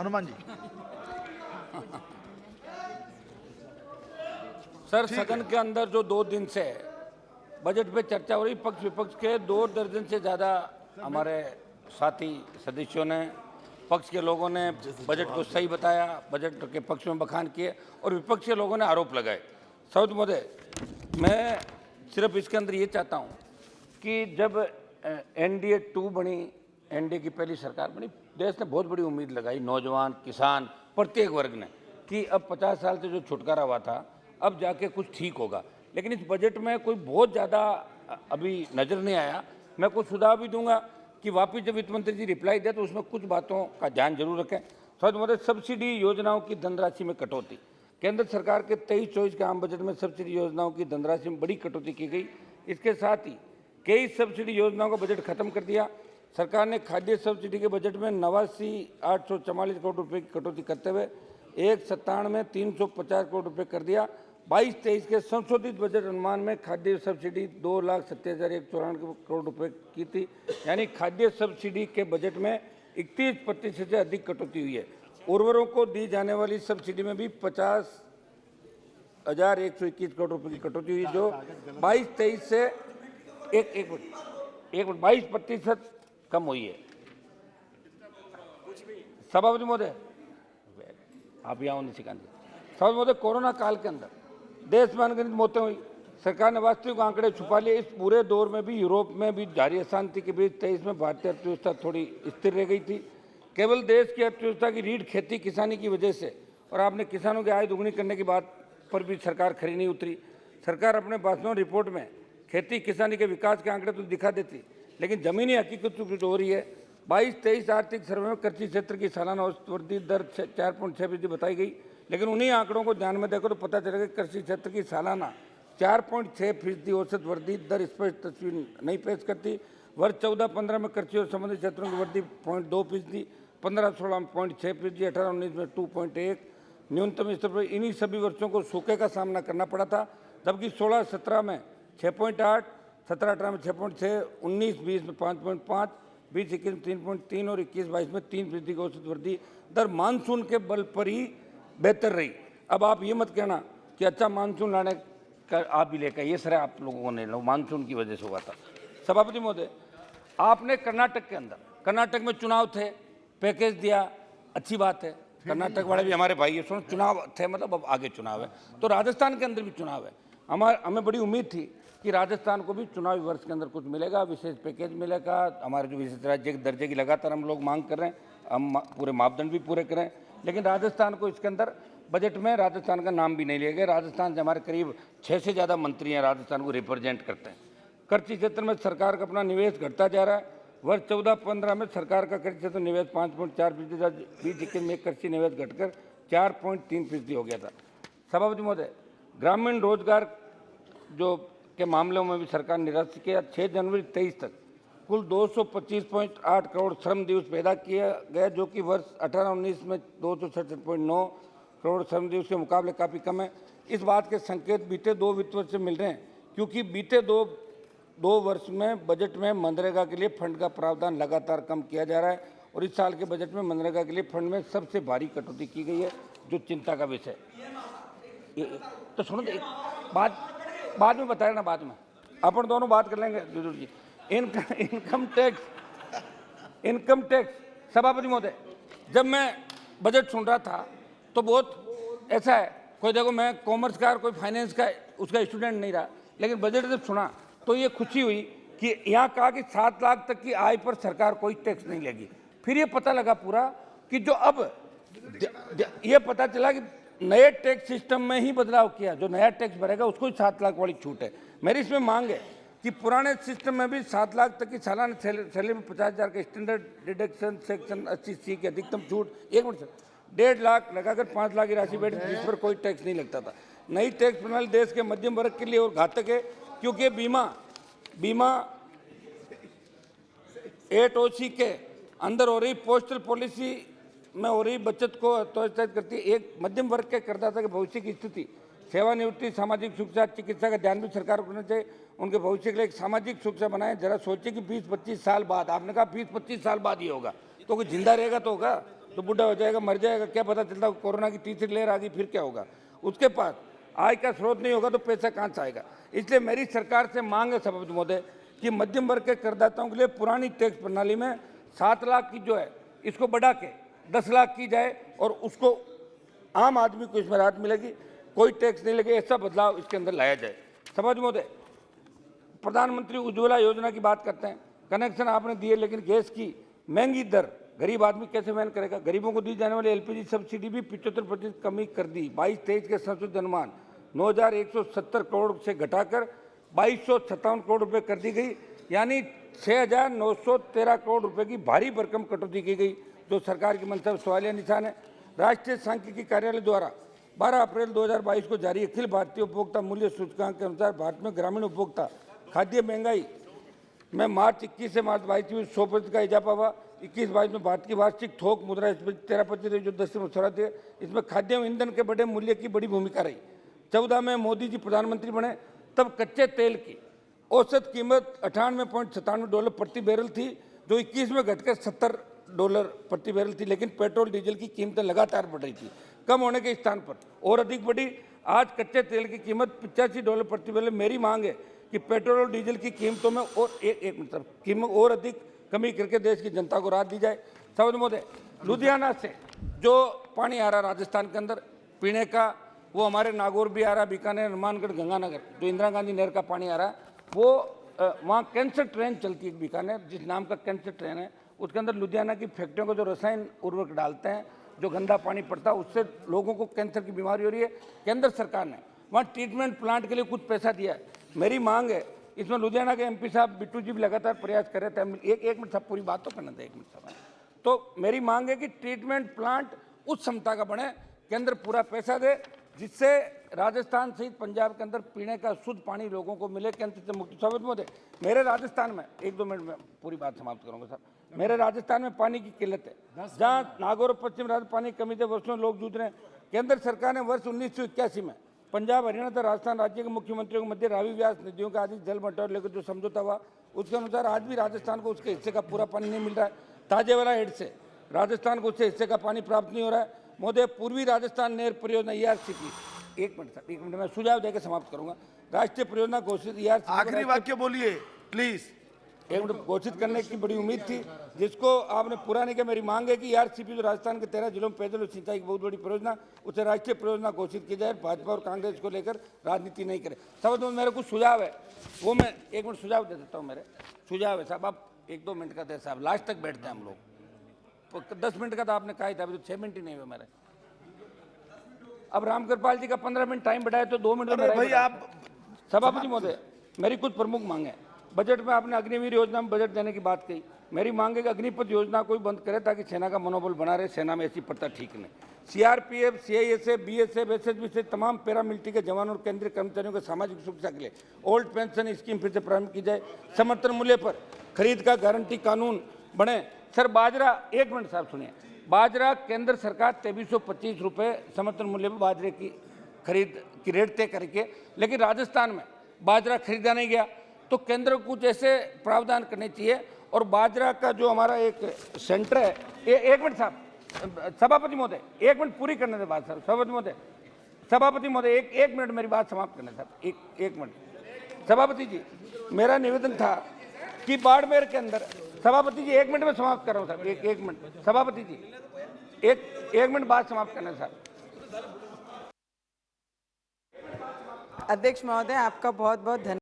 Hanuman ji. Sir, सदन के अंदर जो 2 दिन से बजट पे चर्चा हो रही, पक्ष विपक्ष के 2 दर्जन से ज़्यादा हमारे साथी सदस्यों ने, पक्ष के लोगों ने बजट को सही बताया, बजट के पक्ष में बखान किए और विपक्ष के लोगों ने आरोप लगाए। सौद महोदय, मैं सिर्फ इसके अंदर ये चाहता हूँ कि जब NDA 2 बनी, NDA की पहली सरकार बनी, देश ने बहुत बड़ी उम्मीद लगाई, नौजवान, किसान, प्रत्येक वर्ग ने, कि अब 50 साल से जो छुटकारा हुआ था अब जाके कुछ ठीक होगा। लेकिन इस बजट में कोई बहुत ज़्यादा अभी नज़र नहीं आया। मैं कुछ सुझाव भी दूंगा कि वापिस जब वित्त मंत्री जी रिप्लाई दे तो उसमें कुछ बातों का ध्यान जरूर रखें। सौद महोदय, सब्सिडी योजनाओं की धनराशि में कटौती, केंद्र सरकार के 23-24 के आम बजट में सब्सिडी योजनाओं की धनराशि में बड़ी कटौती की गई। इसके साथ ही कई सब्सिडी योजनाओं का बजट खत्म कर दिया। सरकार ने खाद्य सब्सिडी के बजट में 89,844 करोड़ रुपए की कटौती करते हुए 197 में 350 करोड़ रुपए कर दिया। 22-23 के संशोधित बजट अनुमान में खाद्य सब्सिडी 2,70,194 करोड़ रुपए की थी, यानी खाद्य सब्सिडी के बजट में 31% से अधिक कटौती हुई है। उर्वरकों को दी जाने वाली सब्सिडी में भी 50,121 करोड़ रुपए की कटौती हुई, जो 22-23 से 22% कम हुई है। सभापति महोदय, आप यहाँ नहीं सिखाएंगे। सभापति महोदय, कोरोना काल के अंदर देश में अनगिनत मौतें हुई, सरकार ने वास्तविक आंकड़े छुपा लिए। इस पूरे दौर में भी यूरोप में भी जारी अशांति के बीच 23 में भारतीय अर्थव्यवस्था थोड़ी स्थिर रह गई थी। केवल देश की अर्थव्यवस्था की रीढ़ खेती किसानी की वजह से और आपने किसानों की आय दोगुनी करने की बात पर भी सरकार खरी नहीं उतरी। सरकार अपने भाषणों रिपोर्ट में खेती किसानी के विकास के आंकड़े तो दिखा देती, लेकिन जमीनी हकीकत कुछ हो रही है। 22-23 आर्थिक सर्वे में कृषि क्षेत्र की सालाना औसत वृद्धि दर 4.6% बताई गई, लेकिन उन्हीं आंकड़ों को ध्यान में देखो तो पता चलेगा कि कृषि क्षेत्र की सालाना 4.6% औसत वृद्धि दर स्पष्ट तस्वीर नहीं पेश करती। वर्ष 14-15 में कृषि और संबंधित क्षेत्रों की वृद्धि 0.2%, 15-16 में 0.6%, 18-19 में 2.1 न्यूनतम स्तर पर। इन्हीं सभी वर्षों को सूखे का सामना करना पड़ा था, जबकि 16-17 में 6.8, 17-18 में 6.6, 19-20 में 5.5, 20-21 में 3.3 और 21-22 में 3% की औसत वृद्धि दर मानसून के बल पर ही बेहतर रही। अब आप ये मत कहना कि अच्छा मानसून लाने का आप भी लेकर, ये सर आप लोगों ने मानसून की वजह से हुआ था। सभापति महोदय, आपने कर्नाटक के अंदर, कर्नाटक में चुनाव थे, पैकेज दिया, अच्छी बात है, कर्नाटक वाले भी हमारे भाई है, सुनो चुनाव थे मतलब अब आगे चुनाव है, तो राजस्थान के अंदर भी चुनाव है। हमें बड़ी उम्मीद थी कि राजस्थान को भी चुनावी वर्ष के अंदर कुछ मिलेगा, विशेष पैकेज मिलेगा। हमारे जो विशेष राज्य के दर्जे की लगातार हम लोग मांग कर रहे हैं, हम पूरे मापदंड भी पूरे करें, लेकिन राजस्थान को इसके अंदर बजट में राजस्थान का नाम भी नहीं लिया गया। राजस्थान से हमारे करीब 6 से ज़्यादा मंत्री हैं, राजस्थान को रिप्रेजेंट करते हैं। कृषि क्षेत्र में सरकार का अपना निवेश घटता जा रहा है। वर्ष 14-15 में सरकार का कृषि क्षेत्र निवेश 5.4%, 20-21 में कृषि निवेश घटकर 4.3% हो गया था। सभापति महोदय, ग्रामीण रोजगार जो के मामलों में भी सरकार ने निराश किया। 6 जनवरी 23 तक कुल 225.8 करोड़ श्रम दिवस पैदा किया गया, जो कि वर्ष 18-19 में 267.9 करोड़ श्रम दिवस के मुकाबले काफ़ी कम है। इस बात के संकेत बीते 2 वित्त वर्ष से मिल रहे हैं, क्योंकि बीते दो वर्ष में बजट में मनरेगा के लिए फंड का प्रावधान लगातार कम किया जा रहा है और इस साल के बजट में मनरेगा के लिए फंड में सबसे भारी कटौती की गई है, जो चिंता का विषय। तो सुनो, एक बात बाद में बताया ना, बाद में अपन दोनों बात कर लेंगे जरूर जी। इनकम टैक्स सभापति महोदय, जब मैं बजट सुन रहा था तो बहुत ऐसा है, कोई देखो मैं कॉमर्स का और कोई फाइनेंस का उसका स्टूडेंट नहीं रहा, लेकिन बजट जब सुना तो ये खुशी हुई कि यहाँ कहा कि 7 लाख तक की आय पर सरकार कोई टैक्स नहीं लेगी। फिर ये पता लगा पूरा कि जो अब ये पता चला कि नए टैक्स सिस्टम में ही बदलाव किया, जो नया टैक्स भरेगा उसको ही 7 लाख वाली छूट है। मेरी इसमें मांग है कि पुराने सिस्टम में भी 7 लाख तक की सालाना सैलरी में 50,000 का स्टैंडर्ड डिडक्शन, सेक्शन 80C की अधिकतम छूट, 1 मिनट सर, 1.5 लाख लगाकर 5 लाख की राशि बैठी, जिस पर कोई टैक्स नहीं लगता था। नई टैक्स प्रणाली देश के मध्यम वर्ग के लिए और घातक है, क्योंकि बीमा 8OC के अंदर हो रही पोस्टल पॉलिसी में हो रही बचत को प्रोत्साहित करती है। एक मध्यम वर्ग के करदाता के भविष्य की स्थिति, सेवानिवृत्ति, सामाजिक सुरक्षा, चिकित्सा का ध्यान भी सरकार को करना चाहिए। उनके भविष्य के लिए एक सामाजिक सुरक्षा बनाए। जरा सोचिए कि 20-25 साल बाद, आपने कहा 20-25 साल बाद ही होगा, तो कोई जिंदा रहेगा तो होगा, तो बूढ़ा हो जाएगा, मर जाएगा, क्या पता चलता, कोरोना की तीसरी लहर आ गई फिर क्या होगा। उसके पास आय का स्रोत नहीं होगा तो पैसा कहाँ से आएगा। इसलिए मेरी सरकार से मांग है सभापति महोदय कि मध्यम वर्ग के करदाताओं के लिए पुरानी टैक्स प्रणाली में 7 लाख की जो है इसको बढ़ा के 10 लाख की जाए और उसको आम आदमी को इसमें राहत मिलेगी, कोई टैक्स नहीं लगे, ऐसा बदलाव इसके अंदर लाया जाए। सभापति महोदय, प्रधानमंत्री उज्ज्वला योजना की बात करते हैं, कनेक्शन आपने दिए लेकिन गैस की महंगी दर गरीब आदमी कैसे वहन करेगा। गरीबों को दी जाने वाली एलपीजी सब्सिडी भी 75% कमी कर दी। 22-23 के संशोधित अनुमान 9,170 करोड़ से घटाकर 2,257 करोड़ रुपए कर दी गई, यानी 6,913 करोड़ रुपए की भारी भरकम कटौती की गई, जो सरकार की मंशा पर सवालिया निशान है। राष्ट्रीय सांख्यिकी कार्यालय द्वारा 12 अप्रैल 2022 को जारी अखिल भारतीय उपभोक्ता मूल्य सूचकांक के अनुसार भारत में ग्रामीण उपभोक्ता खाद्य महंगाई में मार्च 21 से मार्च 22 में 100% का इजाफा हुआ। 21-22 में भारत की वार्षिक थोक मुद्रा 13% जो 10 है। इसमें खाद्य एवं ईंधन के बड़े मूल्य की बड़ी भूमिका रही। 14 में मोदी जी प्रधानमंत्री बने तब कच्चे तेल की औसत कीमत $98.97 प्रति बैरल थी, जो 21 में घटकर $70 प्रति बैरल थी। लेकिन पेट्रोल डीजल की कीमतें लगातार बढ़ रही थी, कम होने के स्थान पर और अधिक बढ़ी। आज कच्चे तेल की कीमत $85 प्रति बैरल। मेरी मांग है कि पेट्रोल और डीजल की कीमतों में और एक मतलब कीमत और अधिक कमी करके देश की जनता को राहत दी जाए। सभापति महोदय, लुधियाना से जो पानी आ रहा राजस्थान के अंदर पीने का, वो हमारे नागौर भी आ रहा, बीकानेर, हनुमानगढ़, गंगानगर, जो इंदिरा गांधी नहर का पानी आ रहा है, वो वहाँ कैंसर ट्रेन चलती है बीकानेर, जिस नाम का कैंसर ट्रेन है, उसके अंदर लुधियाना की फैक्ट्रियों को जो रसायन उर्वरक डालते हैं, जो गंदा पानी पड़ता है, उससे लोगों को कैंसर की बीमारी हो रही है। केंद्र सरकार ने वहाँ ट्रीटमेंट प्लांट के लिए कुछ पैसा दिया है। मेरी मांग है, इसमें लुधियाना के एमपी साहब बिट्टू जी भी लगातार प्रयास कर रहे थे। एक मिनट साहब, पूरी बात तो करना था, 1 मिनट साहब। तो मेरी मांग है कि ट्रीटमेंट प्लांट उस क्षमता का बने, केंद्र पूरा पैसा दे, जिससे राजस्थान सहित पंजाब के अंदर पीने का शुद्ध पानी लोगों को मिले, कैंसर से मुक्त। सभापति महोदय, मेरे राजस्थान में 1-2 मिनट में पूरी बात समाप्त करूंगा साहब। मेरे राजस्थान में पानी की किल्लत है, जहाँ नागौर और पश्चिम राज्य पानी की कमी से वर्षों लोग जूझ रहे हैं। केंद्र सरकार ने वर्ष 1981 में पंजाब, हरियाणा तथा राजस्थान राज्य के मुख्यमंत्रियों के मध्य रावी व्यास नदियों का आदि जल बंटवारा लेकर जो समझौता हुआ, उसके अनुसार आज भी राजस्थान को उसके हिस्से का पूरा पानी नहीं मिल रहा है। ताजेवाला हेड से राजस्थान को उससे हिस्से का पानी प्राप्त नहीं हो रहा है। महोदय, पूर्वी राजस्थान नहर परियोजना ERCP, 1 मिनट साहब, 1 मिनट में सुझाव देकर समाप्त करूंगा। राष्ट्रीय परियोजना घोषित ERCP, आखिरी वाक्य बोलिए प्लीज। 1 मिनट, घोषित करने की बड़ी उम्मीद थी, जिसको आपने पूरा नहीं किया। मेरी मांग है कि ERCP जो राजस्थान के 13 जिलों में पेयजल और सिंचाई की बहुत बड़ी परियोजना, उसे राष्ट्रीय परियोजना घोषित की जाए। भाजपा और कांग्रेस को लेकर राजनीति नहीं करे। सब मेरे कुछ सुझाव है, वो मैं 1 मिनट सुझाव दे देता हूँ। मेरे सुझाव है साहब, आप 1-2 मिनट का दे साहब, लास्ट तक बैठते हैं हम लोग। 10 मिनट का तो आपने कहा ही था, अभी तो 6 मिनट ही नहीं हुए मेरे। अब रामकृपाल जी का 15 मिनट टाइम बढ़ाया तो 2 मिनट में भाई आप। सभापति महोदय, मेरी कुछ प्रमुख मांग है। बजट में आपने अग्निवीर योजना में बजट देने की बात कही। मेरी मांग है कि अग्निपथ योजना को भी बंद करे, ताकि सेना का मनोबल बना रहे। सेना में ऐसी प्रथा ठीक नहीं। CRPF, CISF, BSF, SSB से तमाम पैरामिलिट्री के जवानों और केंद्रीय कर्मचारियों के सामाजिक सुरक्षा के लिए ओल्ड पेंशन स्कीम फिर से प्रारंभ की जाए। समर्थन मूल्य पर खरीद का गारंटी कानून बने। सर, बाजरा, 1 मिनट साहब सुनिए, बाजरा केंद्र सरकार 2325 रुपये समर्थन मूल्य पर बाजरे की खरीद की रेट तय करके, लेकिन राजस्थान में बाजरा खरीदा नहीं गया। तो केंद्र को कुछ ऐसे प्रावधान करने चाहिए। और बाजरा का जो हमारा एक सेंटर है, 1 मिनट साहब, सभापति महोदय, 1 मिनट पूरी करने से बात सर। सभापति महोदय, एक मिनट मेरी बात समाप्त करने साहब, एक मिनट। सभापति जी, मेरा निवेदन था कि बाड़मेर के अंदर, सभापति जी 1 मिनट में समाप्त कर रहा हूँ साहब, एक मिनट। सभापति जी, एक मिनट बात समाप्त करना साहब। अध्यक्ष महोदय, आपका बहुत बहुत धन्यवाद।